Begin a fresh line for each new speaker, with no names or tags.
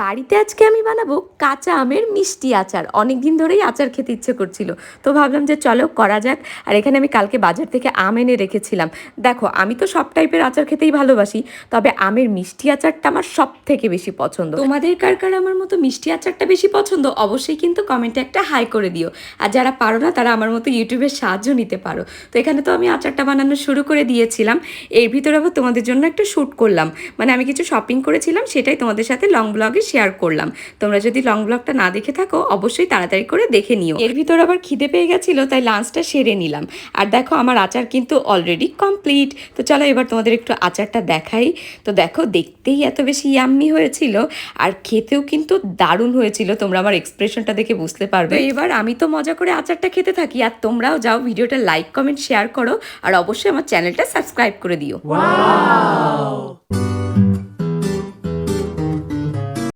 বাড়িতে আজকে আমি বানাবো কাঁচা আমের মিষ্টি আচার। অনেক দিন ধরেই আচার খেতে ইচ্ছে করছিল, তো ভাবলাম যে চলো করা যাক। আর এখানে আমি কালকে বাজার থেকে আম এনে রেখেছিলাম। দেখো, আমি তো সব টাইপের আচার খেতেই ভালোবাসি, তবে আমের মিষ্টি আচারটা আমার সব থেকে বেশি পছন্দ। তোমাদের কার কার আমার মতো মিষ্টি আচারটা বেশি পছন্দ অবশ্যই কিন্তু কমেন্টে একটা হাই করে দিও। আর যারা পারো না তারা আমার মতো ইউটিউবের সাহায্য নিতে পারো। তো এখানে তো আমি আচারটা বানানো শুরু করে দিয়েছিলাম। এর ভিতরে আবার তোমাদের জন্য একটা শ্যুট করলাম, মানে আমি কিছু শপিং করেছিলাম, সেটাই তোমাদের সাথে লং ব্লগে শেয়ার করলাম। তোমরা যদি লং ব্লগটা না দেখে থাকো অবশ্যই তাড়াতাড়ি করে দেখে নিও। এর ভিতর আবার খিদে পেয়ে গেছিল, তাই লাঞ্চটা সেরে নিলাম। আর দেখো, আমার আচার কিন্তু অলরেডি কমপ্লিট। তো চলো এবার তোমাদের একটু আচারটা দেখাই। তো দেখো, দেখতেই এত বেশি ইয়াম্মি হয়েছিল, আর খেতেও কিন্তু দারুণ হয়েছিল। তোমরা আমার এক্সপ্রেশনটা দেখে বুঝতে পারবে। তো এবার আমি তো মজা করে আচারটা খেতে থাকি, আর তোমরাও যাও ভিডিওটা লাইক কমেন্ট শেয়ার করো, আর অবশ্যই আমার চ্যানেলটা সাবস্ক্রাইব করে দিও।